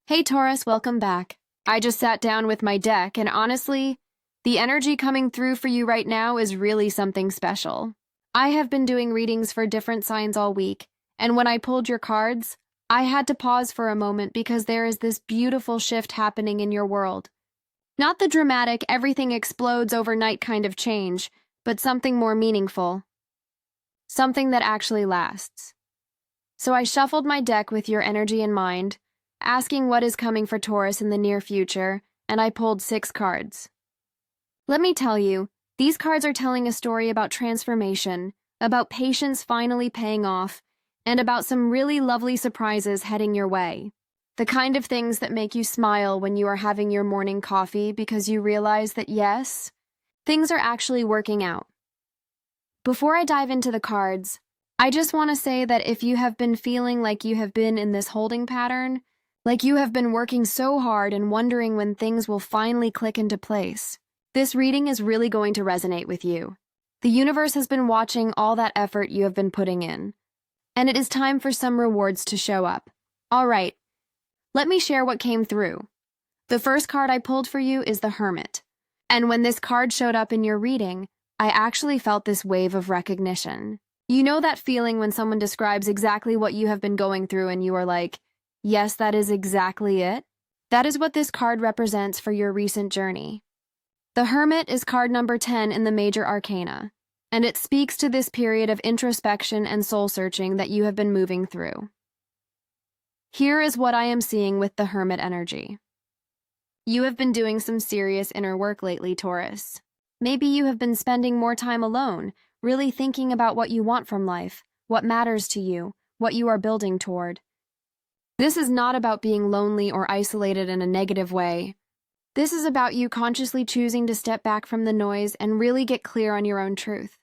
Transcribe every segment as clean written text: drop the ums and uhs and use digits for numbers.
Hey Taurus, welcome back. I just sat down with my deck, and honestly, the energy coming through for you right now is really something special. I have been doing readings for different signs all week, and when I pulled your cards, I had to pause for a moment because there is this beautiful shift happening in your world. Not the dramatic, everything explodes overnight kind of change, but something more meaningful. Something that actually lasts. So I shuffled my deck with your energy in mind, asking what is coming for Taurus in the near future, and I pulled 6 cards. Let me tell you, these cards are telling a story about transformation, about patience finally paying off, and about some really lovely surprises heading your way. The kind of things that make you smile when you are having your morning coffee because you realize that yes, things are actually working out. Before I dive into the cards, I just want to say that if you have been feeling like you have been in this holding pattern, like you have been working so hard and wondering when things will finally click into place, this reading is really going to resonate with you. The universe has been watching all that effort you have been putting in, and it is time for some rewards to show up. All right, let me share what came through. The first card I pulled for you is the Hermit, and when this card showed up in your reading, I actually felt this wave of recognition. You know that feeling when someone describes exactly what you have been going through and you are like, yes, that is exactly it? That is what this card represents for your recent journey. The Hermit is card number 10 in the major arcana, and it speaks to this period of introspection and soul-searching that you have been moving through. Here is what I am seeing with the Hermit energy. You have been doing some serious inner work lately, Taurus. Maybe you have been spending more time alone, really thinking about what you want from life, what matters to you, what you are building toward. This is not about being lonely or isolated in a negative way. This is about you consciously choosing to step back from the noise and really get clear on your own truth.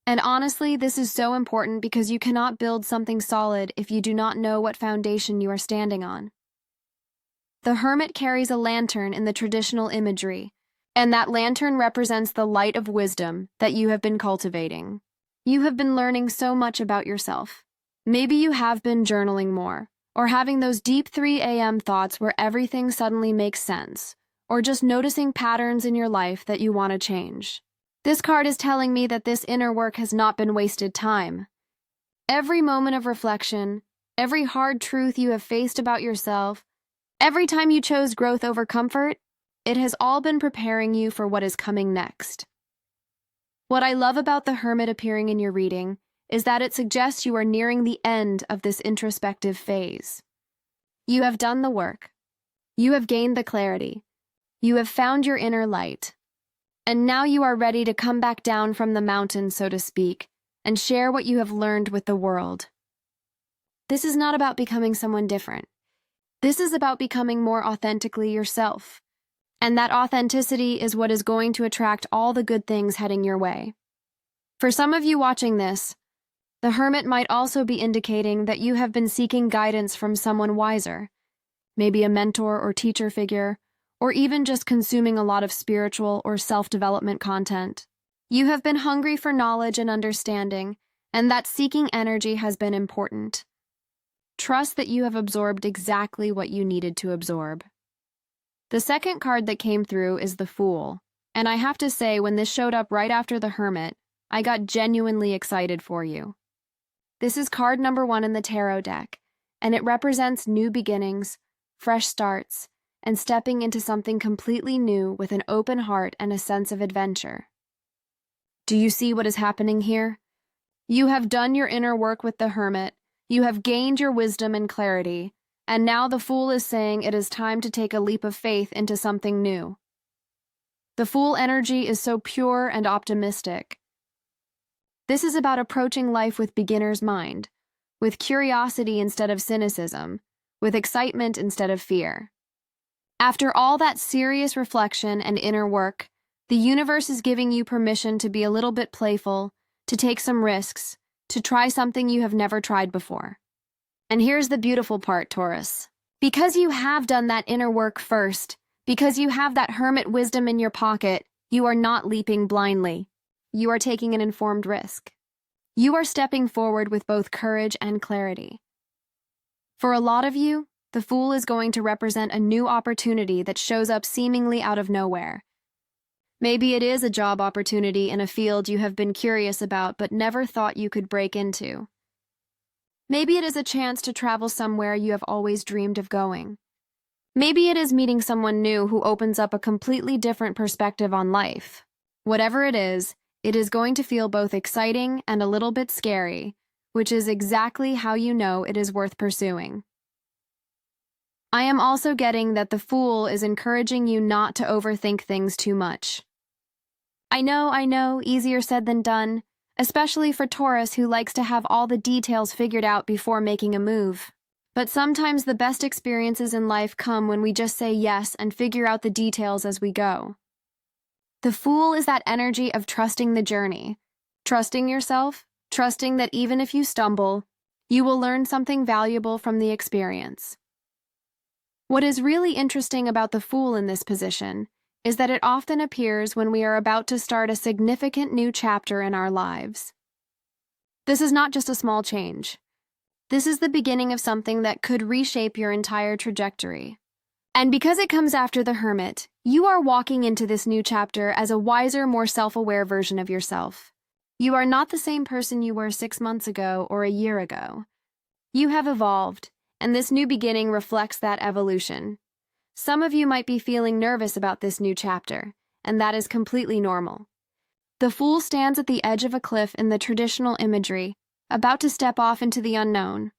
And honestly, this is so important because you cannot build something solid if you do not know what foundation you are standing on. The Hermit carries a lantern in the traditional imagery, and that lantern represents the light of wisdom that you have been cultivating. You have been learning so much about yourself. Maybe you have been journaling more, or having those deep 3 a.m. thoughts where everything suddenly makes sense, or just noticing patterns in your life that you want to change. This card is telling me that this inner work has not been wasted time. Every moment of reflection, every hard truth you have faced about yourself, every time you chose growth over comfort, it has all been preparing you for what is coming next. What I love about the Hermit appearing in your reading is that it suggests you are nearing the end of this introspective phase. You have done the work. You have gained the clarity. You have found your inner light. And now you are ready to come back down from the mountain, so to speak, and share what you have learned with the world. This is not about becoming someone different. This is about becoming more authentically yourself. And that authenticity is what is going to attract all the good things heading your way. For some of you watching this, the Hermit might also be indicating that you have been seeking guidance from someone wiser, maybe a mentor or teacher figure, or even just consuming a lot of spiritual or self-development content. You have been hungry for knowledge and understanding, and that seeking energy has been important. Trust that you have absorbed exactly what you needed to absorb. The second card that came through is the Fool, and I have to say, when this showed up right after the Hermit, I got genuinely excited for you. This is card number 1 in the tarot deck, and it represents new beginnings, fresh starts, and stepping into something completely new with an open heart and a sense of adventure. Do you see what is happening here? You have done your inner work with the Hermit, you have gained your wisdom and clarity, and now the Fool is saying it is time to take a leap of faith into something new. The Fool energy is so pure and optimistic. This is about approaching life with beginner's mind, with curiosity instead of cynicism, with excitement instead of fear. After all that serious reflection and inner work, the universe is giving you permission to be a little bit playful, to take some risks, to try something you have never tried before. And here's the beautiful part, Taurus. Because you have done that inner work first, because you have that Hermit wisdom in your pocket, you are not leaping blindly. You are taking an informed risk. You are stepping forward with both courage and clarity. For a lot of you, the Fool is going to represent a new opportunity that shows up seemingly out of nowhere. Maybe it is a job opportunity in a field you have been curious about but never thought you could break into. Maybe it is a chance to travel somewhere you have always dreamed of going. Maybe it is meeting someone new who opens up a completely different perspective on life. Whatever it is going to feel both exciting and a little bit scary, which is exactly how you know it is worth pursuing. I am also getting that the Fool is encouraging you not to overthink things too much. I know, easier said than done, especially for Taurus who likes to have all the details figured out before making a move. But sometimes the best experiences in life come when we just say yes and figure out the details as we go. The Fool is that energy of trusting the journey, trusting yourself, trusting that even if you stumble, you will learn something valuable from the experience. What is really interesting about the Fool in this position is that it often appears when we are about to start a significant new chapter in our lives. This is not just a small change. This is the beginning of something that could reshape your entire trajectory. And because it comes after the Hermit, you are walking into this new chapter as a wiser, more self-aware version of yourself. You are not the same person you were 6 months ago or a year ago. You have evolved, and this new beginning reflects that evolution. Some of you might be feeling nervous about this new chapter, and that is completely normal. The Fool stands at the edge of a cliff in the traditional imagery, about to step off into the unknown.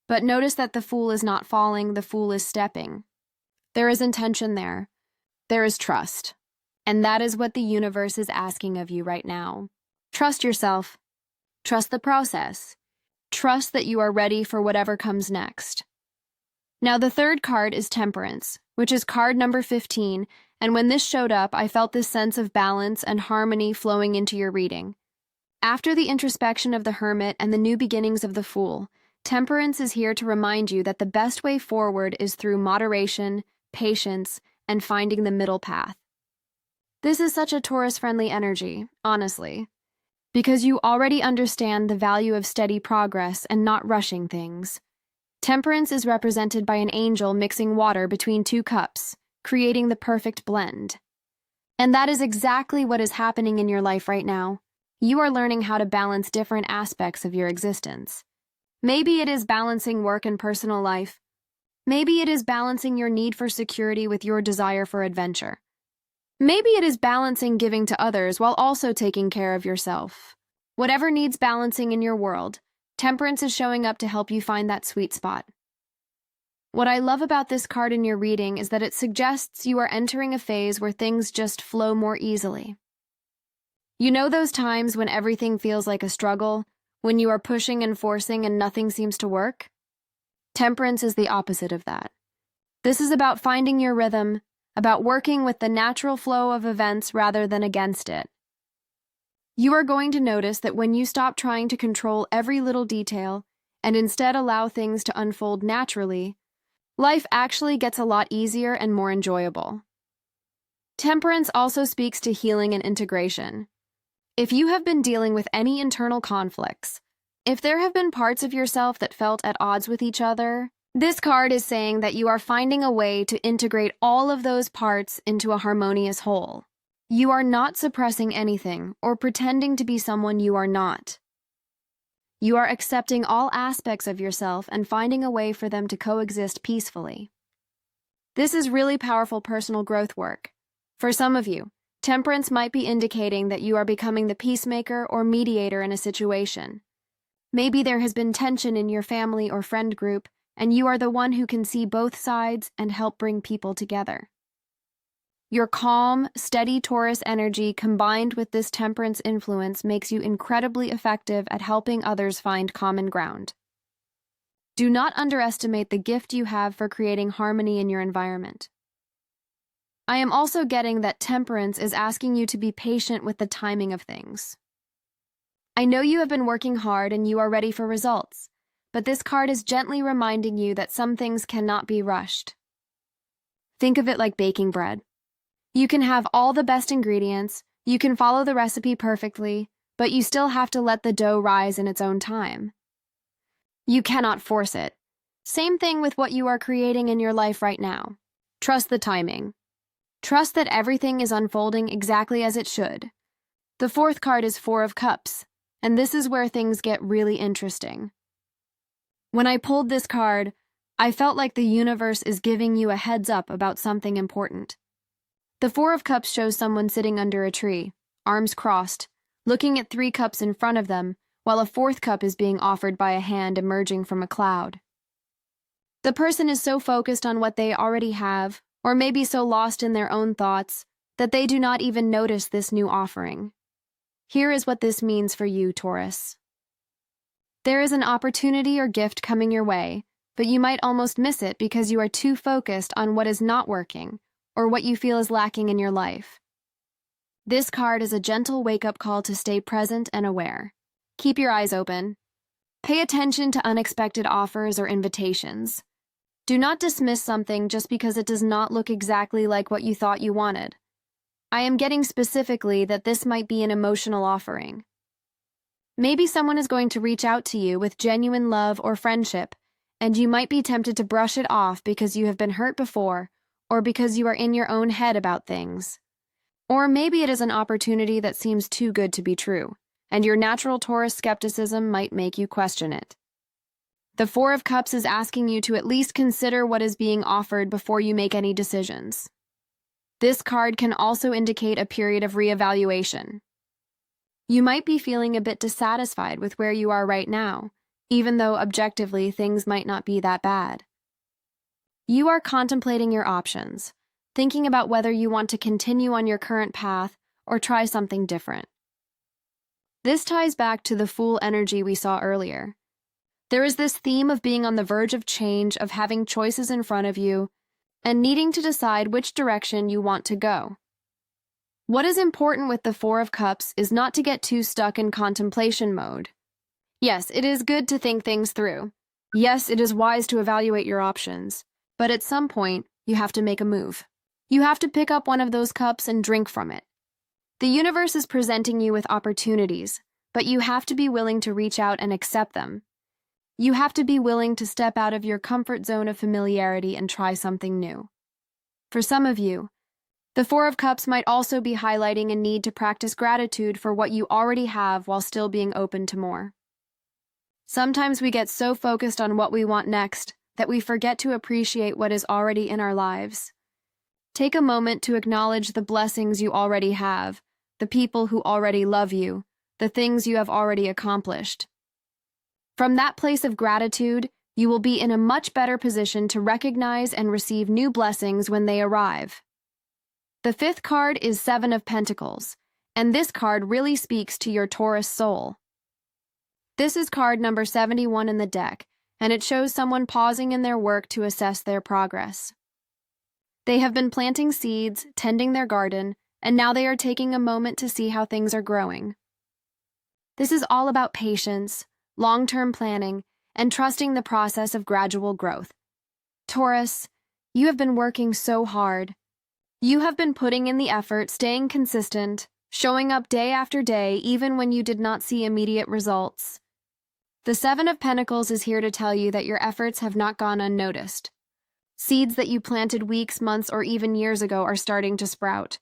But notice that the Fool is not falling, the Fool is stepping. There is intention there. There is trust. And that is what the universe is asking of you right now. Trust yourself. Trust the process. Trust that you are ready for whatever comes next. Now, the third card is Temperance, which is card number 15, and when this showed up, I felt this sense of balance and harmony flowing into your reading. After the introspection of the Hermit and the new beginnings of the Fool, Temperance is here to remind you that the best way forward is through moderation, patience, and finding the middle path. This is such a Taurus-friendly energy, honestly, because you already understand the value of steady progress and not rushing things. Temperance is represented by an angel mixing water between 2 cups, creating the perfect blend. And that is exactly what is happening in your life right now. You are learning how to balance different aspects of your existence. Maybe it is balancing work and personal life. Maybe it is balancing your need for security with your desire for adventure. Maybe it is balancing giving to others while also taking care of yourself. Whatever needs balancing in your world, Temperance is showing up to help you find that sweet spot. What I love about this card in your reading is that it suggests you are entering a phase where things just flow more easily. You know those times when everything feels like a struggle, when you are pushing and forcing and nothing seems to work? Temperance is the opposite of that. This is about finding your rhythm, about working with the natural flow of events rather than against it. You are going to notice that when you stop trying to control every little detail and instead allow things to unfold naturally, life actually gets a lot easier and more enjoyable. Temperance also speaks to healing and integration. If you have been dealing with any internal conflicts, if there have been parts of yourself that felt at odds with each other, this card is saying that you are finding a way to integrate all of those parts into a harmonious whole. You are not suppressing anything or pretending to be someone you are not. You are accepting all aspects of yourself and finding a way for them to coexist peacefully. This is really powerful personal growth work. For some of you, Temperance might be indicating that you are becoming the peacemaker or mediator in a situation. Maybe there has been tension in your family or friend group, and you are the one who can see both sides and help bring people together. Your calm, steady Taurus energy combined with this Temperance influence makes you incredibly effective at helping others find common ground. Do not underestimate the gift you have for creating harmony in your environment. I am also getting that Temperance is asking you to be patient with the timing of things. I know you have been working hard and you are ready for results, but this card is gently reminding you that some things cannot be rushed. Think of it like baking bread. You can have all the best ingredients, you can follow the recipe perfectly, but you still have to let the dough rise in its own time. You cannot force it. Same thing with what you are creating in your life right now. Trust the timing. Trust that everything is unfolding exactly as it should. The fourth card is Four of Cups, and this is where things get really interesting. When I pulled this card, I felt like the universe is giving you a heads up about something important. The Four of Cups shows someone sitting under a tree, arms crossed, looking at 3 cups in front of them, while a 4th cup is being offered by a hand emerging from a cloud. The person is so focused on what they already have, or maybe so lost in their own thoughts, that they do not even notice this new offering. Here is what this means for you, Taurus. There is an opportunity or gift coming your way, but you might almost miss it because you are too focused on what is not working or what you feel is lacking in your life. This card is a gentle wake-up call to stay present and aware. Keep your eyes open. Pay attention to unexpected offers or invitations. Do not dismiss something just because it does not look exactly like what you thought you wanted. I am getting specifically that this might be an emotional offering. Maybe someone is going to reach out to you with genuine love or friendship, and you might be tempted to brush it off because you have been hurt before, or because you are in your own head about things. Or maybe it is an opportunity that seems too good to be true, and your natural Taurus skepticism might make you question it. The Four of Cups is asking you to at least consider what is being offered before you make any decisions. This card can also indicate a period of reevaluation. You might be feeling a bit dissatisfied with where you are right now, even though objectively things might not be that bad. You are contemplating your options, thinking about whether you want to continue on your current path or try something different. This ties back to the Fool energy we saw earlier. There is this theme of being on the verge of change, of having choices in front of you, and needing to decide which direction you want to go. What is important with the Four of Cups is not to get too stuck in contemplation mode. Yes, it is good to think things through. Yes, it is wise to evaluate your options. But at some point, you have to make a move. You have to pick up one of those cups and drink from it. The universe is presenting you with opportunities, but you have to be willing to reach out and accept them. You have to be willing to step out of your comfort zone of familiarity and try something new. For some of you, the Four of Cups might also be highlighting a need to practice gratitude for what you already have while still being open to more. Sometimes we get so focused on what we want next that we forget to appreciate what is already in our lives. Take a moment to acknowledge the blessings you already have, the people who already love you, the things you have already accomplished. From that place of gratitude, you will be in a much better position to recognize and receive new blessings when they arrive. The 5th card is Seven of Pentacles, and this card really speaks to your Taurus soul. This is card number 71 in the deck, and it shows someone pausing in their work to assess their progress. They have been planting seeds, tending their garden, and now they are taking a moment to see how things are growing. This is all about patience, long-term planning, and trusting the process of gradual growth. Taurus, you have been working so hard. You have been putting in the effort, staying consistent, showing up day after day even when you did not see immediate results. The Seven of Pentacles is here to tell you that your efforts have not gone unnoticed. Seeds that you planted weeks, months, or even years ago are starting to sprout.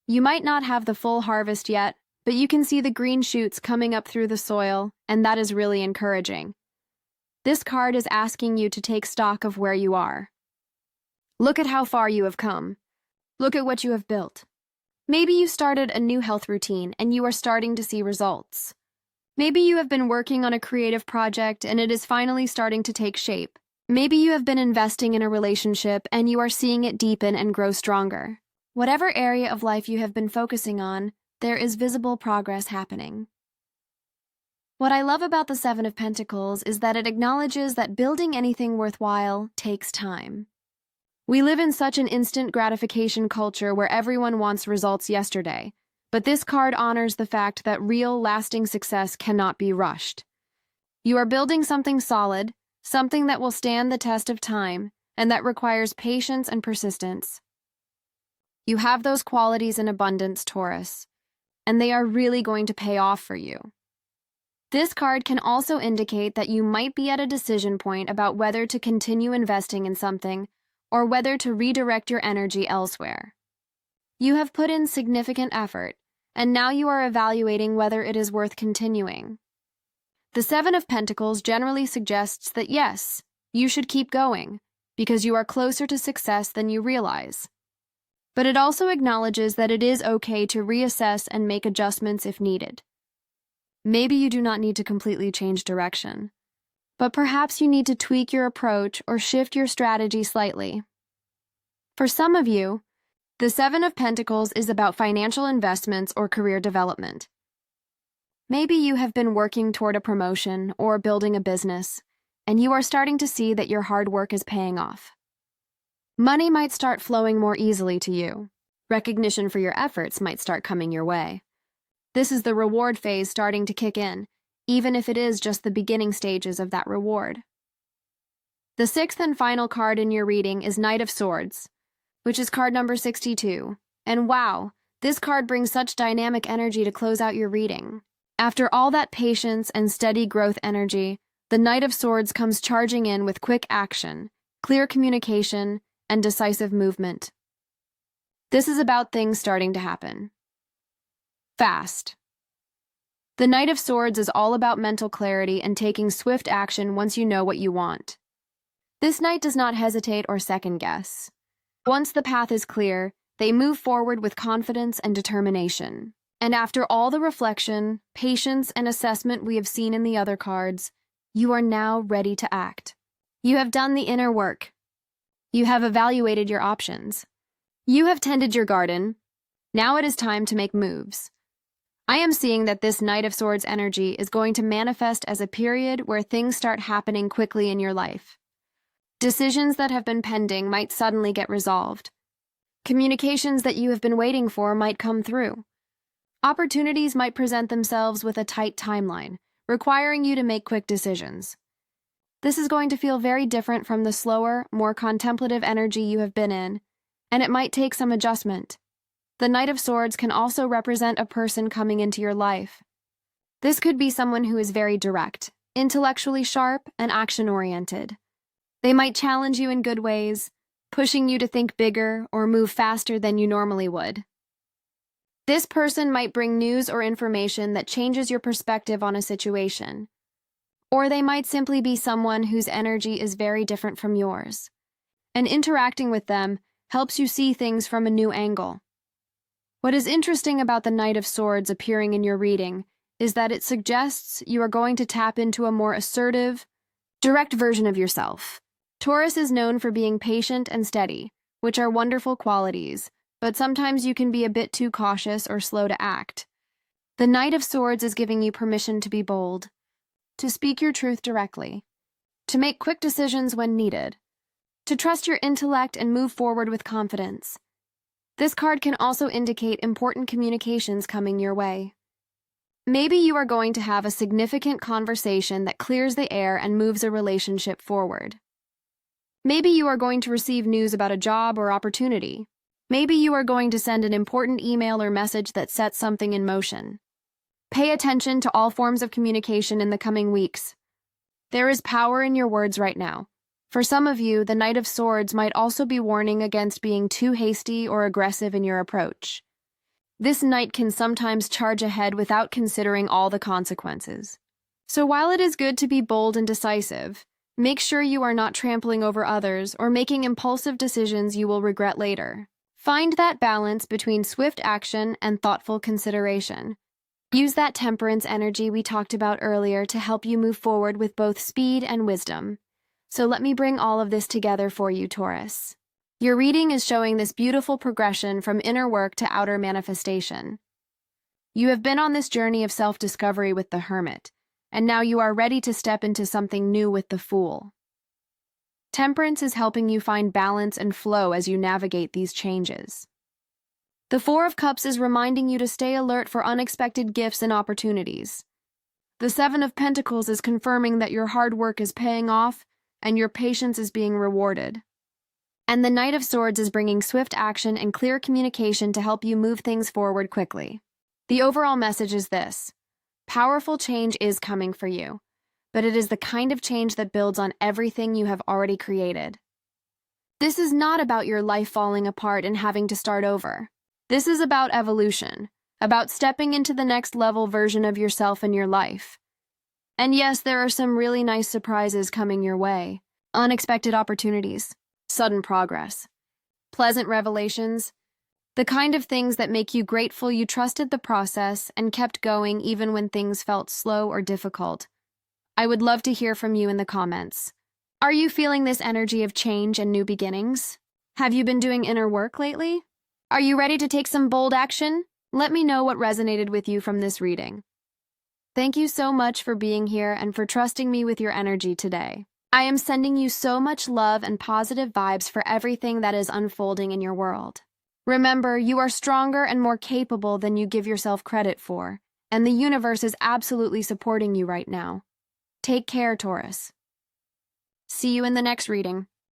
You might not have the full harvest yet, but you can see the green shoots coming up through the soil, and that is really encouraging. This card is asking you to take stock of where you are. Look at how far you have come. Look at what you have built. Maybe you started a new health routine and you are starting to see results. Maybe you have been working on a creative project and it is finally starting to take shape. Maybe you have been investing in a relationship and you are seeing it deepen and grow stronger. Whatever area of life you have been focusing on, there is visible progress happening. What I love about the Seven of Pentacles is that it acknowledges that building anything worthwhile takes time. We live in such an instant gratification culture where everyone wants results yesterday, but this card honors the fact that real, lasting success cannot be rushed. You are building something solid, something that will stand the test of time, and that requires patience and persistence. You have those qualities in abundance, Taurus, and they are really going to pay off for you. This card can also indicate that you might be at a decision point about whether to continue investing in something or whether to redirect your energy elsewhere. You have put in significant effort, and now you are evaluating whether it is worth continuing. The Seven of Pentacles generally suggests that yes, you should keep going, because you are closer to success than you realize. But it also acknowledges that it is okay to reassess and make adjustments if needed. Maybe you do not need to completely change direction, but perhaps you need to tweak your approach or shift your strategy slightly. For some of you, the Seven of Pentacles is about financial investments or career development. Maybe you have been working toward a promotion or building a business, and you are starting to see that your hard work is paying off. Money might start flowing more easily to you. Recognition for your efforts might start coming your way. This is the reward phase starting to kick in, even if it is just the beginning stages of that reward. The sixth and final card in your reading is Knight of Swords, which is card number 62. And wow, this card brings such dynamic energy to close out your reading. After all that patience and steady growth energy, the Knight of Swords comes charging in with quick action, clear communication, and decisive movement. This is about things starting to happen fast. The Knight of Swords is all about mental clarity and taking swift action once you know what you want. This knight does not hesitate or second guess. Once the path is clear, they move forward with confidence and determination. And after all the reflection, patience, and assessment we have seen in the other cards, you are now ready to act. You have done the inner work. You have evaluated your options. You have tended your garden. Now it is time to make moves. I am seeing that this Knight of Swords energy is going to manifest as a period where things start happening quickly in your life. Decisions that have been pending might suddenly get resolved. Communications that you have been waiting for might come through. Opportunities might present themselves with a tight timeline, requiring you to make quick decisions. This is going to feel very different from the slower, more contemplative energy you have been in, and it might take some adjustment. The Knight of Swords can also represent a person coming into your life. This could be someone who is very direct, intellectually sharp, and action-oriented. They might challenge you in good ways, pushing you to think bigger or move faster than you normally would. This person might bring news or information that changes your perspective on a situation. Or they might simply be someone whose energy is very different from yours. And interacting with them helps you see things from a new angle. What is interesting about the Knight of Swords appearing in your reading is that it suggests you are going to tap into a more assertive, direct version of yourself. Taurus is known for being patient and steady, which are wonderful qualities, but sometimes you can be a bit too cautious or slow to act. The Knight of Swords is giving you permission to be bold, to speak your truth directly, to make quick decisions when needed, to trust your intellect and move forward with confidence. This card can also indicate important communications coming your way. Maybe you are going to have a significant conversation that clears the air and moves a relationship forward. Maybe you are going to receive news about a job or opportunity. Maybe you are going to send an important email or message that sets something in motion. Pay attention to all forms of communication in the coming weeks. There is power in your words right now. For some of you, the Knight of Swords might also be warning against being too hasty or aggressive in your approach. This knight can sometimes charge ahead without considering all the consequences. So while it is good to be bold and decisive, make sure you are not trampling over others or making impulsive decisions you will regret later. Find that balance between swift action and thoughtful consideration. Use that temperance energy we talked about earlier to help you move forward with both speed and wisdom. So let me bring all of this together for you, Taurus. Your reading is showing this beautiful progression from inner work to outer manifestation. You have been on this journey of self-discovery with the Hermit, and now you are ready to step into something new with the Fool. Temperance is helping you find balance and flow as you navigate these changes. The Four of Cups is reminding you to stay alert for unexpected gifts and opportunities. The Seven of Pentacles is confirming that your hard work is paying off and your patience is being rewarded. And the Knight of Swords is bringing swift action and clear communication to help you move things forward quickly. The overall message is this: Powerful change is coming for you, but it is the kind of change that builds on everything you have already created. This is not about your life falling apart and having to start over. This is about evolution, about stepping into the next level version of yourself in your life. And yes, there are some really nice surprises coming your way. Unexpected opportunities, sudden progress, pleasant revelations, the kind of things that make you grateful you trusted the process and kept going even when things felt slow or difficult. I would love to hear from you in the comments. Are you feeling this energy of change and new beginnings? Have you been doing inner work lately? Are you ready to take some bold action? Let me know what resonated with you from this reading. Thank you so much for being here and for trusting me with your energy today. I am sending you so much love and positive vibes for everything that is unfolding in your world. Remember, you are stronger and more capable than you give yourself credit for, and the universe is absolutely supporting you right now. Take care, Taurus. See you in the next reading.